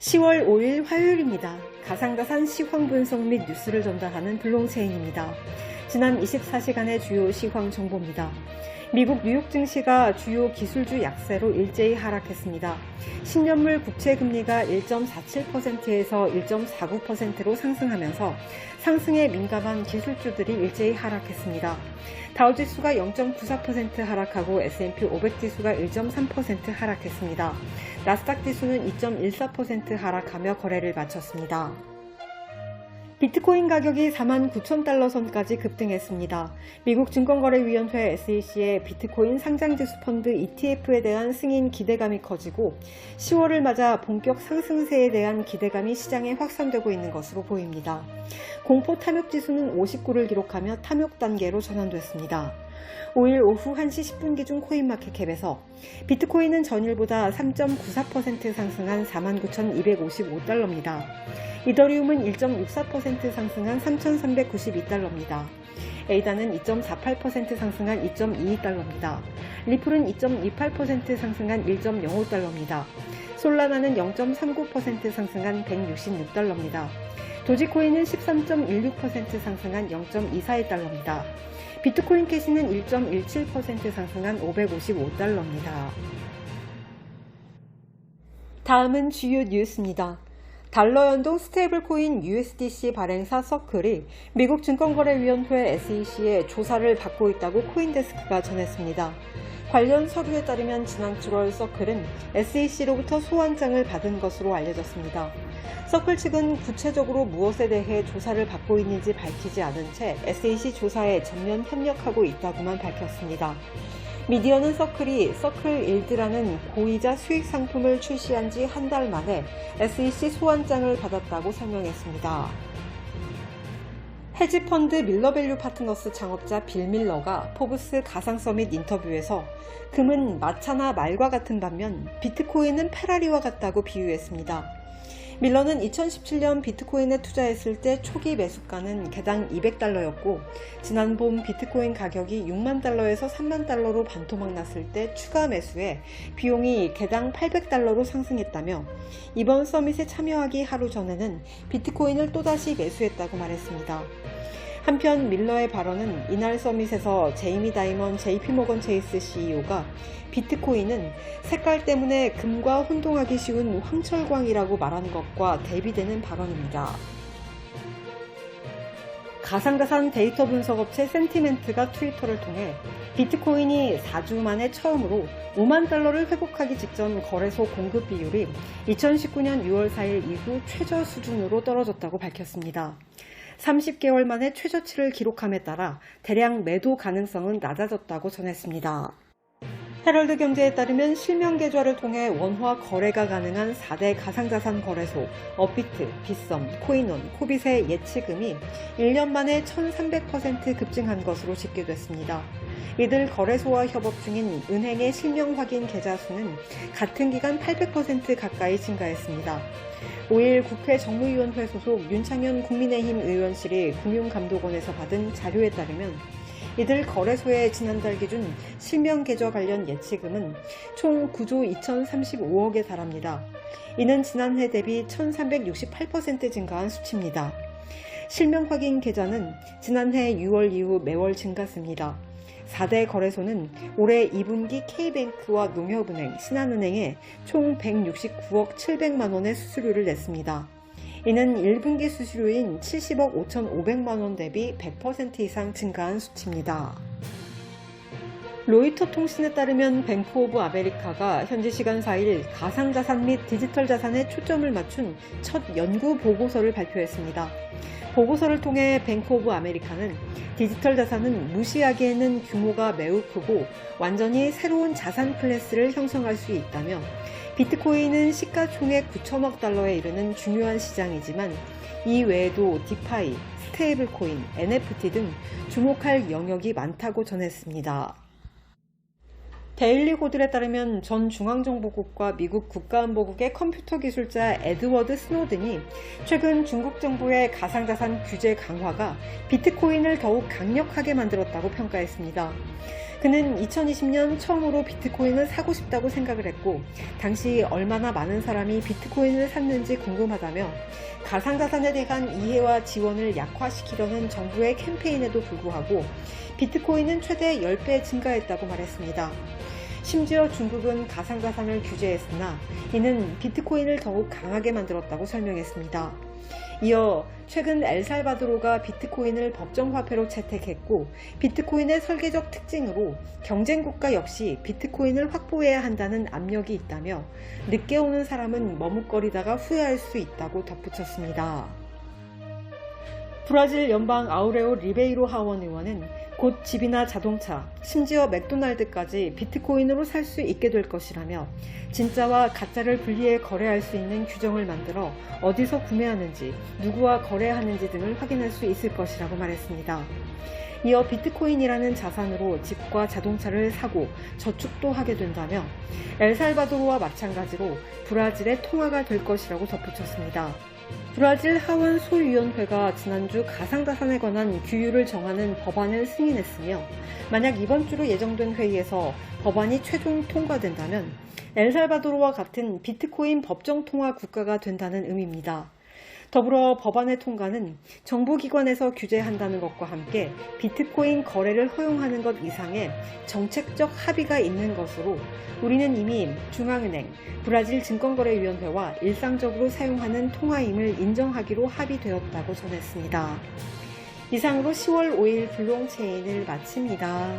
10월 5일 화요일입니다. 가상자산 시황 분석 및 뉴스를 전달하는 블롱체인입니다. 지난 24시간의 주요 시황 정보입니다. 미국 뉴욕 증시가 주요 기술주 약세로 일제히 하락했습니다. 10년물 국채 금리가 1.47%에서 1.49%로 상승하면서 상승에 민감한 기술주들이 일제히 하락했습니다. 다우지수가 0.94% 하락하고 S&P 500 지수가 1.3% 하락했습니다. 나스닥 지수는 2.14% 하락하며 거래를 마쳤습니다. 비트코인 가격이 49,000달러 선까지 급등했습니다. 미국 증권거래위원회 SEC의 비트코인 상장지수 펀드 ETF에 대한 승인 기대감이 커지고 10월을 맞아 본격 상승세에 대한 기대감이 시장에 확산되고 있는 것으로 보입니다. 공포 탐욕 지수는 59를 기록하며 탐욕 단계로 전환됐습니다. 5일 오후 1시 10분 기준 코인마켓캡에서 비트코인은 전일보다 3.94% 상승한 49,255달러입니다. 이더리움은 1.64% 상승한 3,392달러입니다. 에이다는 2.48% 상승한 2.22달러입니다. 리플은 2.28% 상승한 1.05달러입니다. 솔라나는 0.39% 상승한 166달러입니다. 도지코인은 13.16% 상승한 0.241달러입니다. 비트코인 캐시는 1.17% 상승한 555달러입니다. 다음은 주요 뉴스입니다. 달러 연동 스테이블 코인 USDC 발행사 서클이 미국 증권거래위원회 SEC의 조사를 받고 있다고 코인데스크가 전했습니다. 관련 서류에 따르면 지난 7월 서클은 SEC로부터 소환장을 받은 것으로 알려졌습니다. 서클 측은 구체적으로 무엇에 대해 조사를 받고 있는지 밝히지 않은 채 SEC 조사에 전면 협력하고 있다고만 밝혔습니다. 미디어는 서클이 서클일드라는 고이자 수익 상품을 출시한 지 한 달 만에 SEC 소환장을 받았다고 설명했습니다. 헤지펀드 밀러밸류 파트너스 창업자 빌 밀러가 포브스 가상서밋 인터뷰에서 금은 마차나 말과 같은 반면 비트코인은 페라리와 같다고 비유했습니다. 밀러는 2017년 비트코인에 투자했을 때 초기 매수가는 개당 $200였고 지난 봄 비트코인 가격이 6만 달러에서 3만 달러로 반토막 났을 때 추가 매수해 비용이 개당 $800로 상승했다며 이번 서밋에 참여하기 하루 전에는 비트코인을 또다시 매수했다고 말했습니다. 한편 밀러의 발언은 이날 서밋에서 제이미 다이먼 JP모건 체이스 CEO가 비트코인은 색깔 때문에 금과 혼동하기 쉬운 황철광이라고 말한 것과 대비되는 발언입니다. 가상자산 데이터 분석업체 센티멘트가 트위터를 통해 비트코인이 4주 만에 처음으로 5만 달러를 회복하기 직전 거래소 공급 비율이 2019년 6월 4일 이후 최저 수준으로 떨어졌다고 밝혔습니다. 30개월 만에 최저치를 기록함에 따라 대량 매도 가능성은 낮아졌다고 전했습니다. 헤럴드 경제에 따르면 실명 계좌를 통해 원화 거래가 가능한 4대 가상자산 거래소 업비트, 빗썸, 코인원, 코빗의 예치금이 1년 만에 1300% 급증한 것으로 집계됐습니다. 이들 거래소와 협업 중인 은행의 실명 확인 계좌 수는 같은 기간 800% 가까이 증가했습니다. 5일 국회 정무위원회 소속 윤창현 국민의힘 의원실이 금융감독원에서 받은 자료에 따르면 이들 거래소의 지난달 기준 실명 계좌 관련 예치금은 총 9조 2035억에 달합니다. 이는 지난해 대비 1368% 증가한 수치입니다. 실명 확인 계좌는 지난해 6월 이후 매월 증가세입니다. 4대 거래소는 올해 2분기 K뱅크와 농협은행, 신한은행에 총 169억 700만 원의 수수료를 냈습니다. 이는 1분기 수수료인 70억 5,500만 원 대비 100% 이상 증가한 수치입니다. 로이터 통신에 따르면 뱅크 오브 아메리카가 현지 시간 4일 가상자산 및 디지털 자산에 초점을 맞춘 첫 연구 보고서를 발표했습니다. 보고서를 통해 뱅크 오브 아메리카는 디지털 자산은 무시하기에는 규모가 매우 크고 완전히 새로운 자산 클래스를 형성할 수 있다며 비트코인은 시가총액 9천억 달러에 이르는 중요한 시장이지만 이 외에도 디파이, 스테이블 코인, NFT 등 주목할 영역이 많다고 전했습니다. 데일리 호들에 따르면 전 중앙정보국과 미국 국가안보국의 컴퓨터 기술자 에드워드 스노든이 최근 중국 정부의 가상자산 규제 강화가 비트코인을 더욱 강력하게 만들었다고 평가했습니다. 그는 2020년 처음으로 비트코인을 사고 싶다고 생각을 했고, 당시 얼마나 많은 사람이 비트코인을 샀는지 궁금하다며 가상자산에 대한 이해와 지원을 약화시키려는 정부의 캠페인에도 불구하고 비트코인은 최대 10배 증가했다고 말했습니다. 심지어 중국은 가상자산을 규제했으나 이는 비트코인을 더욱 강하게 만들었다고 설명했습니다. 이어 최근 엘살바도르가 비트코인을 법정화폐로 채택했고, 비트코인의 설계적 특징으로 경쟁국가 역시 비트코인을 확보해야 한다는 압력이 있다며 늦게 오는 사람은 머뭇거리다가 후회할 수 있다고 덧붙였습니다. 브라질 연방 아우레오 리베이로 하원 의원은 곧 집이나 자동차, 심지어 맥도날드까지 비트코인으로 살 수 있게 될 것이라며 진짜와 가짜를 분리해 거래할 수 있는 규정을 만들어 어디서 구매하는지, 누구와 거래하는지 등을 확인할 수 있을 것이라고 말했습니다. 이어 비트코인이라는 자산으로 집과 자동차를 사고 저축도 하게 된다며 엘살바도르와 마찬가지로 브라질의 통화가 될 것이라고 덧붙였습니다. 브라질 하원 소위원회가 지난주 가상자산에 관한 규율을 정하는 법안을 승인했으며, 만약 이번 주로 예정된 회의에서 법안이 최종 통과된다면 엘살바도르와 같은 비트코인 법정 통화 국가가 된다는 의미입니다. 더불어 법안의 통과는 정부기관에서 규제한다는 것과 함께 비트코인 거래를 허용하는 것 이상의 정책적 합의가 있는 것으로 우리는 이미 중앙은행, 브라질 증권거래위원회와 일상적으로 사용하는 통화임을 인정하기로 합의되었다고 전했습니다. 이상으로 10월 5일 블록체인을 마칩니다.